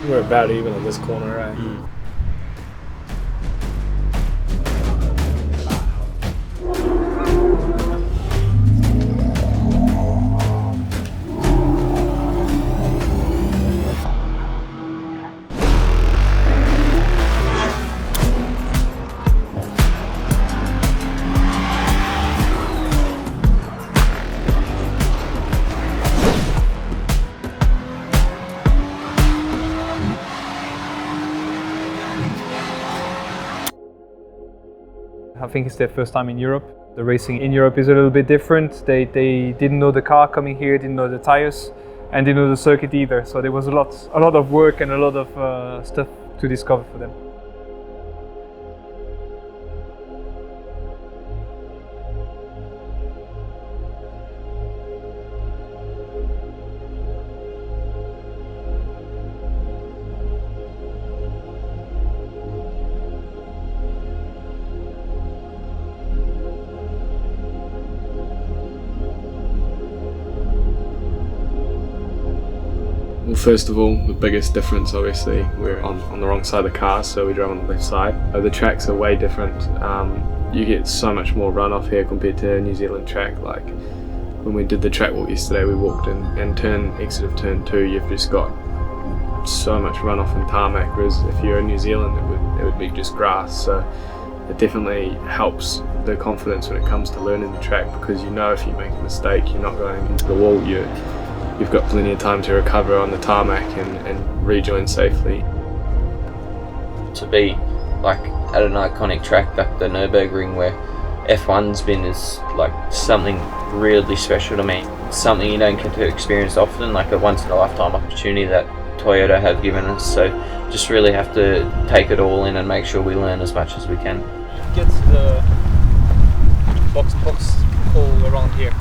We're about even on this corner, right? I think it's their first time in Europe. The racing in Europe is a little bit different. They didn't know the car coming here, didn't know the tires, and didn't know the circuit either. So there was a lot of work and a lot of stuff to discover for them. Well, first of all, the biggest difference, obviously, we're on the wrong side of the car, so we drove on the left side. The tracks are way different. You get so much more runoff here compared to a New Zealand track. Like when we did the track walk yesterday, we walked in and exit of turn 2, you've just got so much runoff and tarmac, whereas if you're in New Zealand, it would be just grass. So it definitely helps the confidence when it comes to learning the track, because you know if you make a mistake, you're not going into the wall. You've got plenty of time to recover on the tarmac and rejoin safely. To be like at an iconic track like the Nurburgring, where F1's been, is like something really special to me. Something you don't get to experience often, like a once in a lifetime opportunity that Toyota have given us. So just really have to take it all in and make sure we learn as much as we can. Gets the box all around here.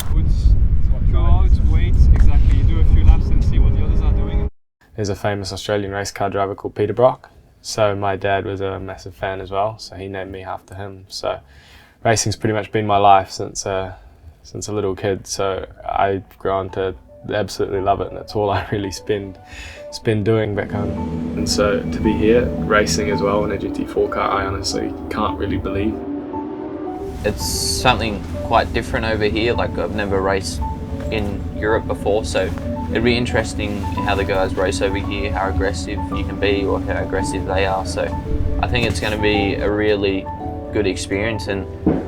Go out, wait, exactly, you do a few laps and see what the others are doing. There's a famous Australian race car driver called Peter Brock. So my dad was a massive fan as well, so he named me after him. So racing's pretty much been my life since a little kid. So I've grown to absolutely love it, and that's all I really spend doing back home. And so to be here racing as well in a GT4 car, I honestly can't really believe. It's something quite different over here. Like I've never raced in Europe before, so it'd be interesting how the guys race over here, how aggressive you can be or how aggressive they are. So I think it's going to be a really good experience, and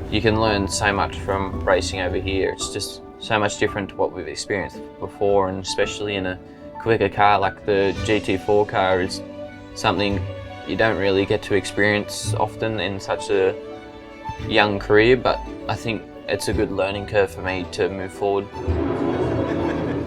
you can learn so much from racing over here. It's just so much different to what we've experienced before, and especially in a quicker car like the GT4 car is something you don't really get to experience often in such a young career, but I think it's a good learning curve for me to move forward.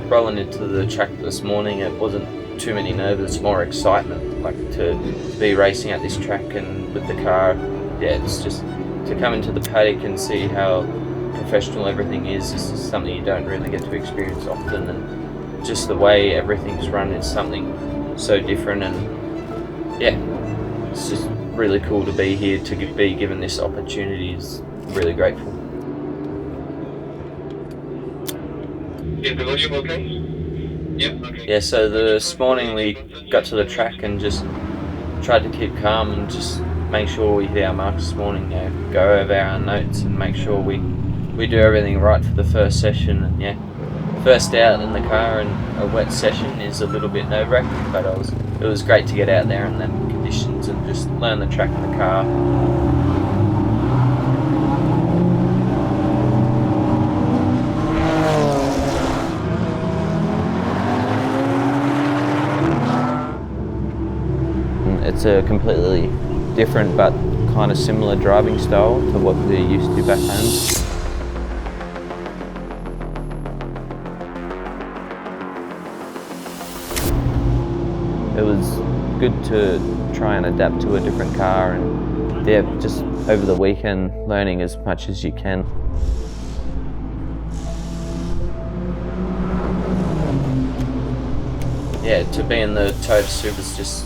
Rolling into the track this morning, it wasn't too many nerves, more excitement, like to be racing at this track and with the car. Yeah, it's just to come into the paddock and see how professional everything is something you don't really get to experience often, and just the way everything's run is something so different, and yeah, it's just really cool to be here, to be given this opportunity. Is really grateful. Is the volume okay? Yeah, okay. Yeah, so this morning we got to the track and just tried to keep calm and just make sure we hit our marks this morning, you know, go over our notes and make sure we do everything right for the first session. And yeah, first out in the car and a wet session is a little bit nerve-wracking, but it was great to get out there in them conditions and just learn the track in the car. It's a completely different but kind of similar driving style to what they're used to back home. It was good to try and adapt to a different car, and yeah, just over the weekend learning as much as you can. Yeah, to be in the Toyota Supra is just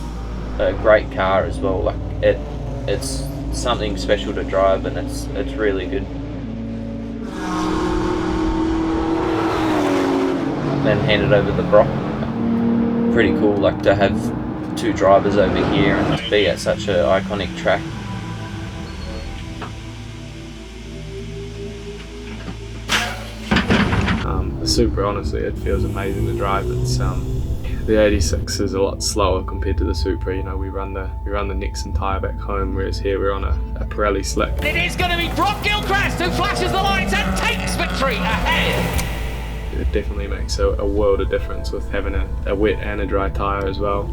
a great car as well. Like it's something special to drive, and it's really good. Then handed over the Brock. Pretty cool, like to have two drivers over here and to be at such an iconic track. The Supra, honestly, it feels amazing to drive. It's the 86 is a lot slower compared to the Supra. You know, we run the Nixon tyre back home, whereas here we're on a Pirelli slick. It is going to be Brock Gilchrist who flashes the lights and takes victory ahead. It definitely makes a world of difference with having a wet and a dry tyre as well.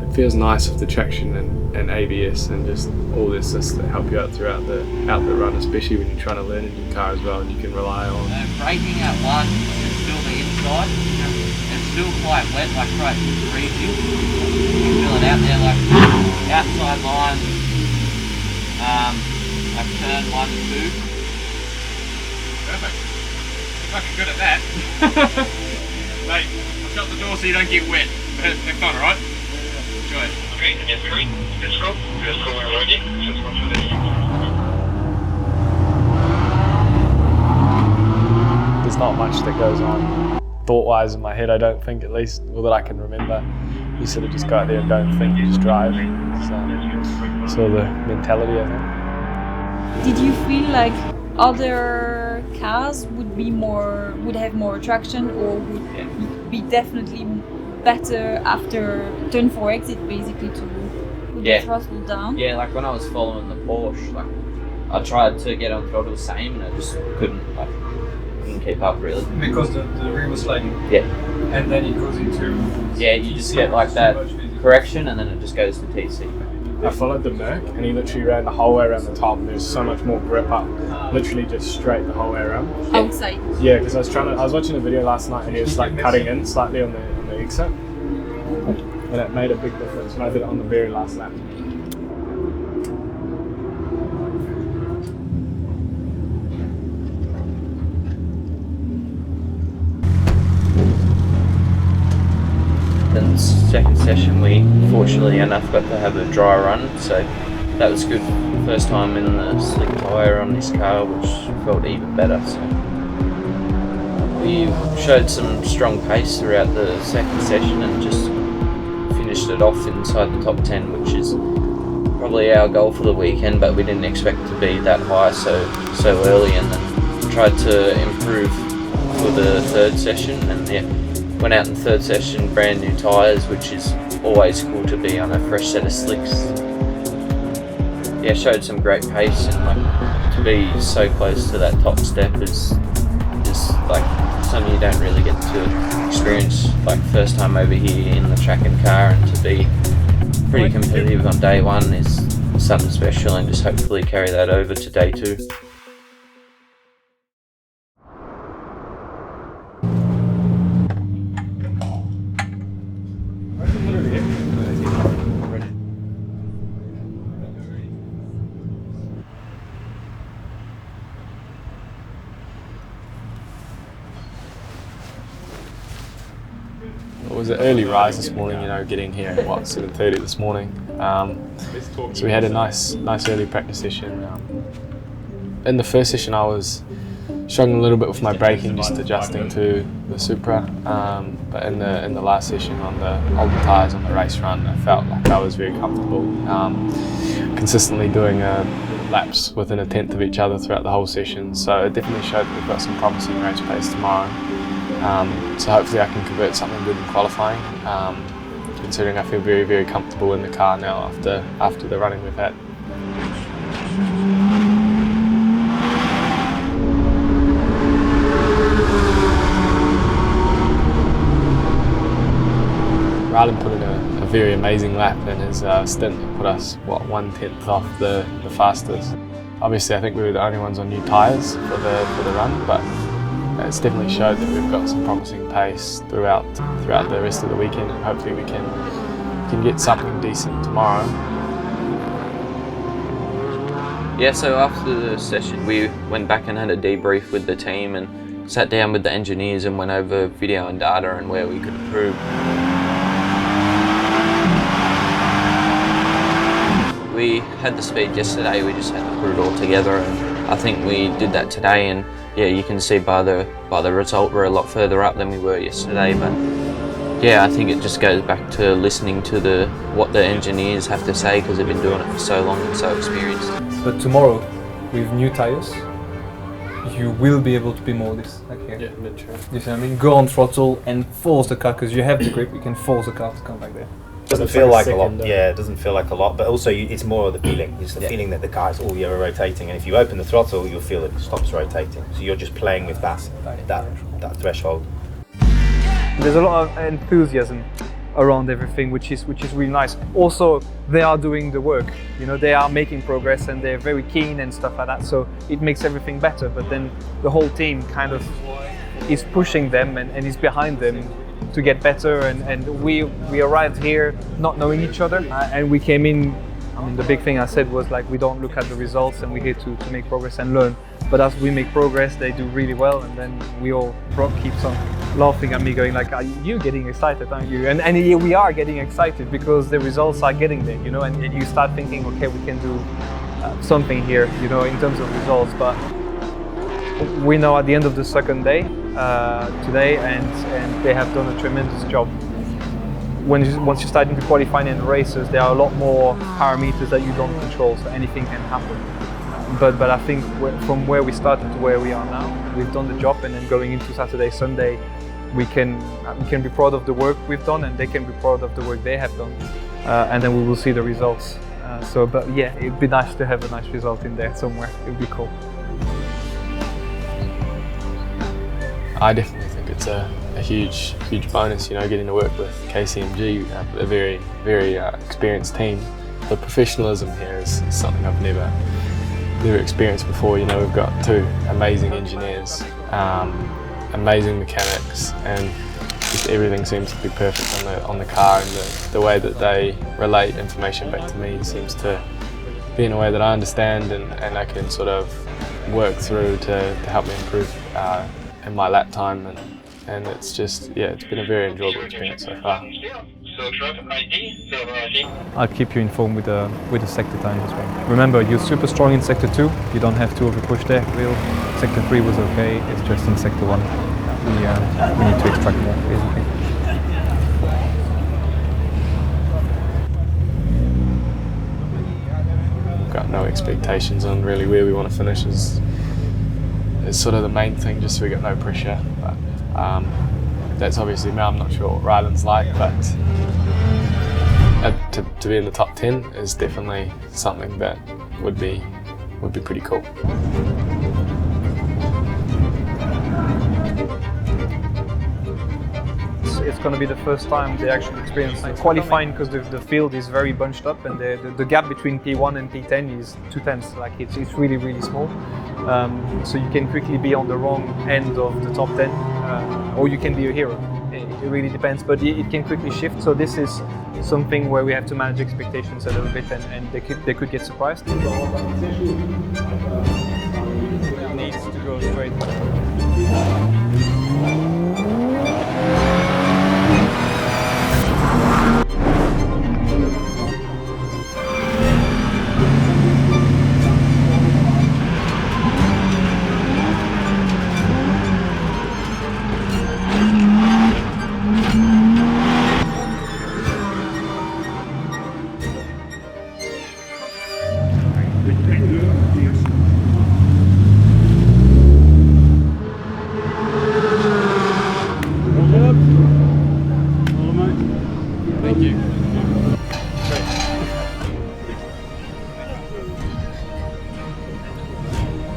It feels nice with the traction and ABS and just all the assists that help you out throughout the run, especially when you're trying to learn a new car as well and you can rely on. Braking at one is still the inside. It's still quite wet, like right freezing. You feel it out there, like outside line. Like turn 1 and 2. Perfect. You're fucking good at that. Mate, I've shut the door so you don't get wet. Have fun, alright? Enjoy it. Okay, yes, great. Let's go. Let's go, we're ready. Just go for this. There's not much that goes on thought-wise in my head, I don't think, at least, or that I can remember. You sort of just go out there and don't think, you just drive. It's sort of the mentality, I think. Did you feel like other cars would have more traction, or would be definitely better after turn 4 exit, basically, to put the throttle down? Yeah, like when I was following the Porsche, like I tried to get on throttle same and I just couldn't keep up really. Because the rear was sliding. Yeah. And then it goes into... Yeah, you just get like that correction and then it just goes to TC. I followed the Merc and he literally ran the whole way around the top and there's so much more grip up, literally just straight the whole way around. Outside? Yeah, because I was watching a video last night and he was like cutting in slightly on the exit and it made a big difference and I did it on the very last lap. Then the second session we fortunately enough got to have a dry run, so that was good. First time in the slick tyre on this car, which felt even better. So we showed some strong pace throughout the second session and just finished it off inside the top 10, which is probably our goal for the weekend, but we didn't expect to be that high so early, and then tried to improve for the third session, and went out in the third session, brand new tyres, which is always cool to be on a fresh set of slicks. Yeah, showed some great pace, and like to be so close to that top step is like something you don't really get to experience, like first time over here in the track and car, and to be pretty competitive on day one is something special, and just hopefully carry that over to day 2. It was an early rise this morning, you know, getting here at 7:30 this morning. So we had a nice early practice session. In the first session I was struggling a little bit with my braking, just adjusting to the Supra. But in the last session on the older tyres on the race run, I felt like I was very comfortable. Consistently doing laps within a tenth of each other throughout the whole session. So it definitely showed that we've got some promising race pace tomorrow. So hopefully I can convert something good in qualifying, considering I feel very, very comfortable in the car now after the running we've had. Rylan put in a very amazing lap in his stint that put us, 1/10 off the fastest. Obviously I think we were the only ones on new tyres for the run, but it's definitely showed that we've got some promising pace throughout the rest of the weekend, and hopefully we can get something decent tomorrow. Yeah, so after the session we went back and had a debrief with the team and sat down with the engineers and went over video and data and where we could improve. We had the speed yesterday, we just had to put it all together, and I think we did that today, and yeah, you can see by the result we're a lot further up than we were yesterday, but Yeah, I think it just goes back to listening to what the engineers have to say, because they've been doing it for so long and so experienced. But tomorrow, with new tires, you will be able to be more this, like here. Yeah, mid-track. You see what I mean? Go on throttle and force the car, because you have the grip, you can force the car to come back there. Doesn't feel like a lot. Yeah, it doesn't feel like a lot, but also it's more of the feeling. It's the feeling that the car is all year rotating, and if you open the throttle, you'll feel it stops rotating. So you're just playing with that threshold. There's a lot of enthusiasm around everything, which is really nice. Also, they are doing the work. You know, they are making progress and they're very keen and stuff like that. So it makes everything better. But then the whole team kind of is pushing them and is behind them to get better, and we arrived here not knowing each other, and we came in. I mean, the big thing I said was like, we don't look at the results and we're here to make progress and learn. But as we make progress, they do really well, and then Brock keeps on laughing at me, going like, "Are you getting excited, aren't you?" And we are getting excited because the results are getting there, you know, and you start thinking, okay, we can do something here, you know, in terms of results. But we know at the end of the second day today, and they have done a tremendous job. Once you start into qualifying and races, there are a lot more parameters that you don't control, so anything can happen. But I think from where we started to where we are now, we've done the job, and then going into Saturday, Sunday, we can be proud of the work we've done, and they can be proud of the work they have done, and then we will see the results. But yeah, it'd be nice to have a nice result in there somewhere. It'd be cool. I definitely think it's a huge bonus, you know, getting to work with KCMG, a very experienced team. The professionalism here is something I've never experienced before. You know, we've got two amazing engineers, amazing mechanics, and just everything seems to be perfect on the car, and the way that they relate information back to me seems to be in a way that I understand and I can sort of work through to help me improve in my lap time, and it's just, yeah, it's been a very enjoyable experience so far. I'll keep you informed with the sector time as well. Remember, you're super strong in sector 2, you don't have to overpush there. Sector 3 was okay, it's just in sector 1 we need to extract more, basically. We've got no expectations on really where we want to finish is sort of the main thing, just so we got no pressure. But that's obviously, I'm not sure what Rylan's like, but to be in the top 10 is definitely something that would be pretty cool. It's going to be the first time they actually experience qualifying, because the field is very bunched up, and the gap between P1 and P10 is 2/10. Like it's really small. So you can quickly be on the wrong end of the top 10, or you can be a hero. It really depends, but it can quickly shift. So this is something where we have to manage expectations a little bit, and they could get surprised. It needs to go straight.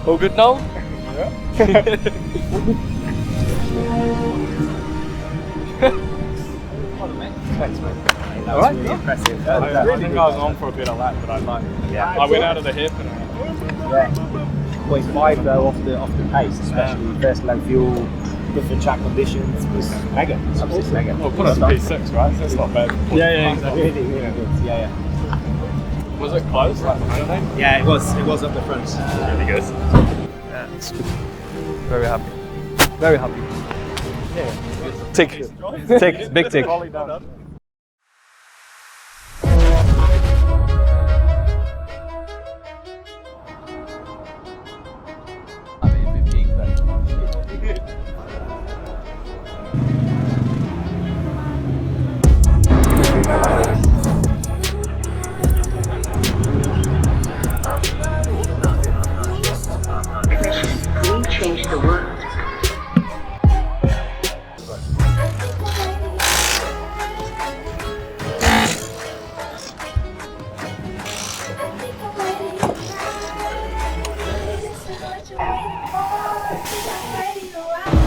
All good now? Yeah. Thanks, mate. That was really impressive. I think I was on for a bit of lap, but I went out of the hip. Yeah. 0.5 though off the pace, especially first low fuel, different track conditions, was mega. Absolutely mega. Well, put us to P6, right? So that's not bad. Yeah, exactly. Really good. Yeah. Was it close? Like behind them? Yeah, it was up the front. Really good. Yeah, it's good. Very happy. Very happy. Yeah. Tick, big tick.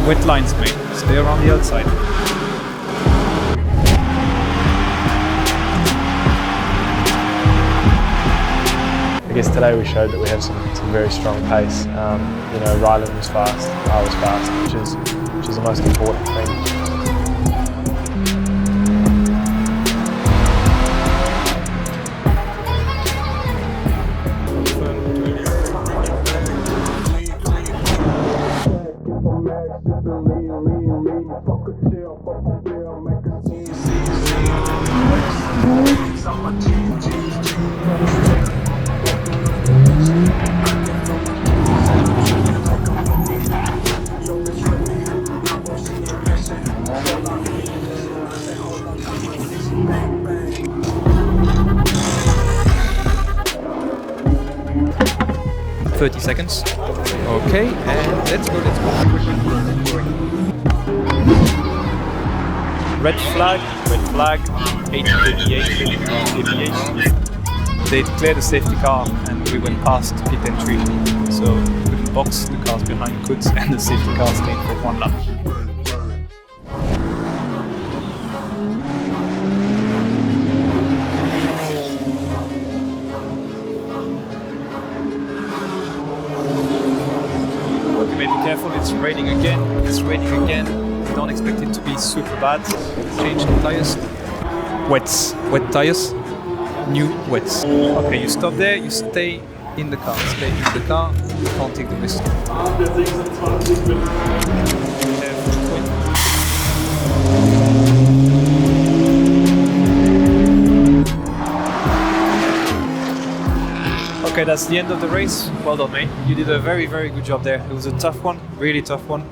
wet lines, mate. Stay around the outside. I guess today we showed that we have some very strong pace. You know, Rylan was fast, I was fast, which is the most important thing. 30 seconds. Okay, and let's go. Red flag, 8:38. They declared a safety car and we went past pit entry. So we couldn't box, the cars behind could, and the safety car stayed for one lap. Careful, it's raining again. Don't expect it to be super bad. Change the tires. Wet tires. New wets. Okay, you stop there, you stay in the car. Stay in the car, you can't take the risk. Okay, that's the end of the race. Well done, mate. You did a very, very good job there. It was a tough one, really tough one.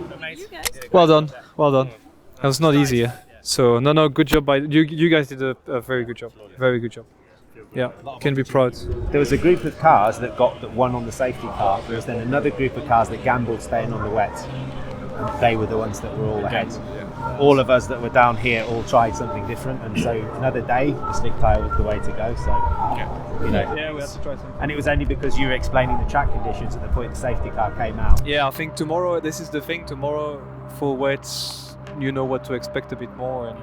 Well done, well done. That was not easy. So, no, good job by you. You guys did a very good job. Very good job. Yeah, can be proud. There was a group of cars that won on the safety car. There was then another group of cars that gambled staying on the wet. And they were the ones that were all ahead. All of us that were down here all tried something different, and so another day the slick tyre was the way to go. So you know, yeah, we had to try something. And it was only because you were explaining the track conditions at the point the safety car came out. Yeah, I think tomorrow, this is the thing, tomorrow for wets, you know what to expect a bit more. And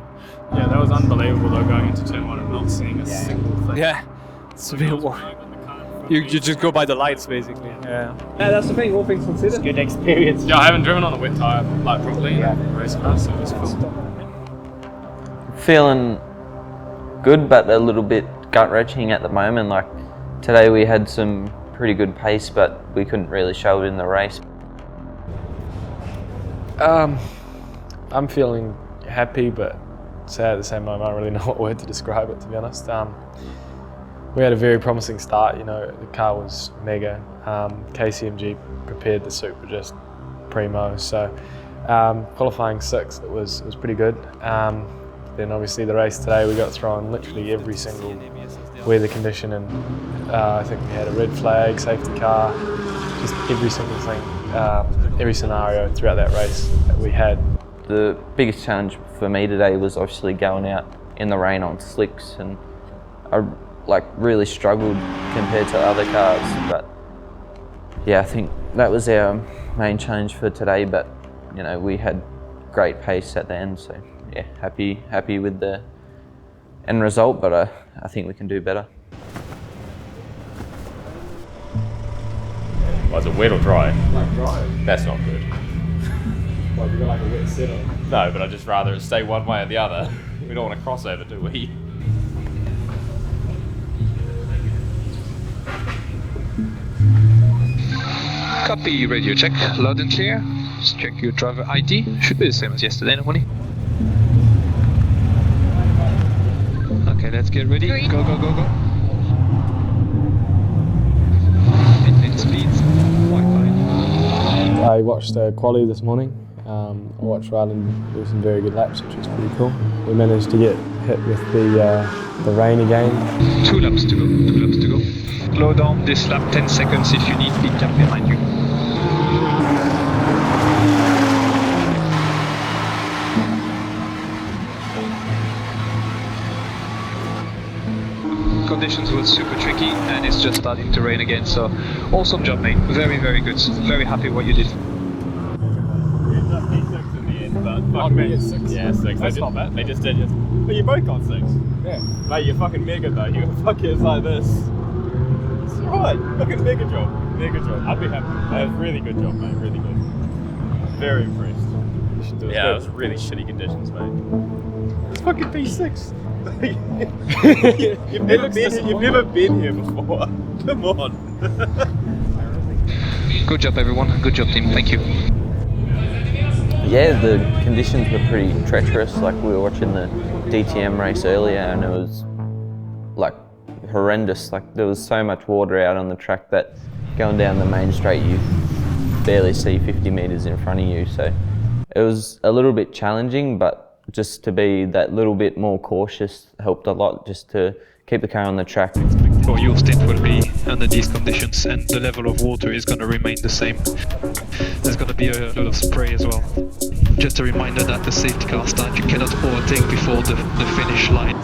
yeah, that was unbelievable though, going into turn 1 and not seeing a single thing. Yeah, it's a bit more. You just go by the lights basically. Yeah, that's the thing, all things considered. It's a good experience. Yeah, I haven't driven on a wet tyre like properly in a race car, so it was cool. Feeling good, but a little bit gut-wrenching at the moment. Like today we had some pretty good pace, but we couldn't really show it in the race. I'm feeling happy, but sad at the same time. I don't really know what word to describe it, to be honest. We had a very promising start. You know, the car was mega. KCMG prepared the Supra just primo. So qualifying 6th, it was pretty good. Then obviously the race today, we got thrown literally every single weather condition, and I think we had a red flag, safety car, just every single thing, every scenario throughout that race that we had. The biggest challenge for me today was obviously going out in the rain on slicks, and I really struggled compared to other cars. But yeah, I think that was our main challenge for today. But you know, we had great pace at the end, so yeah, happy with the end result. But I think we can do better. Well, is it wet or dry? Like dry. That's not good. Well, you got like a wet set on. No, but I'd just rather it stay one way or the other. We don't want to cross over, do we? Copy, radio check, loud and clear. Just check your driver ID. Should be the same as yesterday, nobody. Okay, let's get ready. Go. Maintain speeds. Wi-Fi. I watched quali this morning. I watched Rylan do some very good laps, which was pretty cool. We managed to get hit with the rain again. 2 laps to go. Slow down this lap 10 seconds if you need pit cap behind you. Conditions were super tricky and it's just starting to rain again, so awesome job, mate. Very, very good. Very happy what you did. Fuck me. Yeah, 6. That's not bad. They just did it. But you both got 6. Yeah. Mate, you're fucking mega though. You're fucking like this. It's alright. Fucking mega job. Mega job. I'd be happy. Really good job, mate. Really good. Very impressed. You should do it. Yeah, it was really shitty conditions, mate. It's fucking P6. you've never been here before. Come on. Good job, everyone. Good job, team. Thank you. Yeah, the conditions were pretty treacherous. Like we were watching the DTM race earlier and it was like horrendous. Like there was so much water out on the track that going down the main straight you barely see 50 metres in front of you. So it was a little bit challenging, but just to be that little bit more cautious helped a lot, just to keep the car on the track. For your stint will be under these conditions and the level of water is going to remain the same. There's going to be a lot of spray as well. Just a reminder that the safety car start, you cannot overtake before the finish line.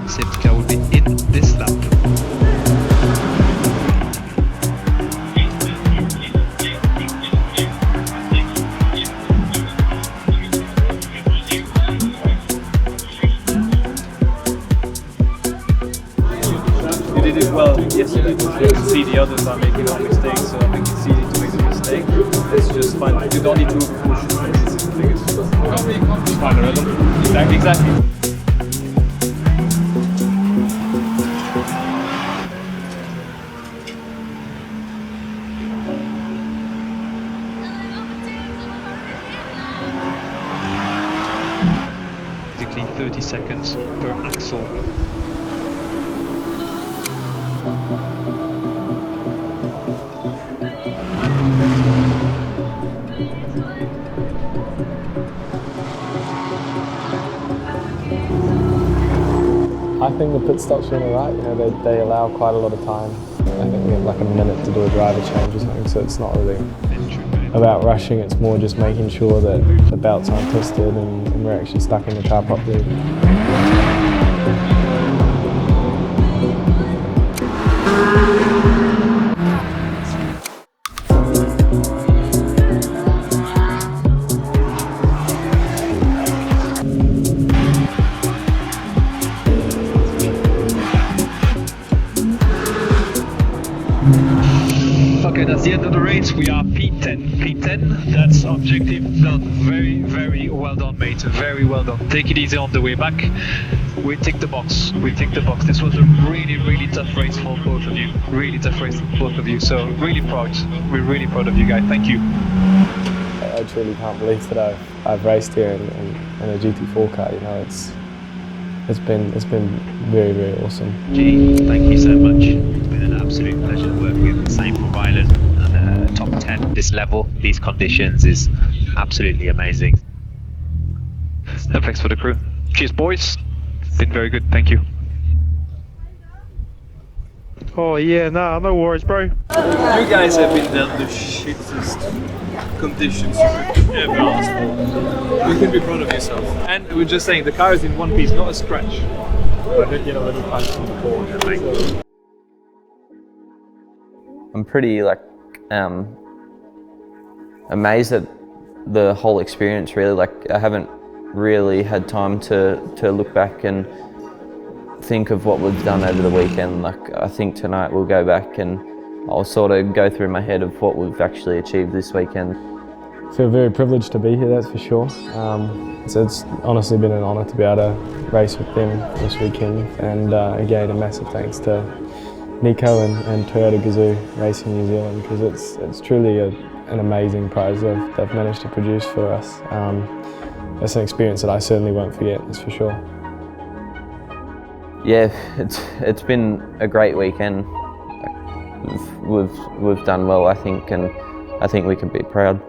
The safety car will be in this lap. You did it well yesterday. You can see the others are making no mistakes, so I think it's easy to make a mistake. It's just fun. You don't need to push. This is the biggest. Just find a rhythm. Exactly. Basically 30 seconds per axle. I think the pit stops went alright. You know, they allow quite a lot of time. I think we have like a minute to do a driver change or something, so it's not really about rushing. It's more just making sure that the belts aren't twisted and we're actually stuck in the car properly. Okay, that's the end of the race. We are P10. P10, that's objective done. Very, very well done, mate. Very well done. Take it easy on the way back. We tick the box. We tick the box. This was a really, really tough race for both of you. Really tough race for both of you. So really proud. We're really proud of you guys. Thank you. I truly can't believe that I've raced here in a GT4 car. You know, it's been very, very awesome. G, thank you so much. It's been an absolute pleasure to work with. Same for Rylan. And top 10, this level, these conditions is absolutely amazing. And thanks for the crew. Cheers, boys. Been very good. Thank you. Oh yeah, nah, no worries, bro. You guys have been dealt the shittest conditions you could ever ask for. You can be proud of yourself. And we're just saying, the car is in one piece, not a scratch. I did get a little punch from the board. I'm pretty amazed at the whole experience, really. Like, I haven't really had time to look back and think of what we've done over the weekend. Like, I think tonight we'll go back and I'll sort of go through my head of what we've actually achieved this weekend. I feel very privileged to be here, that's for sure. So it's honestly been an honour to be able to race with them this weekend, and again a massive thanks to Nico and Toyota GAZOO Racing New Zealand, because it's truly an amazing prize they've managed to produce for us. It's an experience that I certainly won't forget, that's for sure. Yeah, it's been a great weekend. We've done well, I think, and I think we can be proud.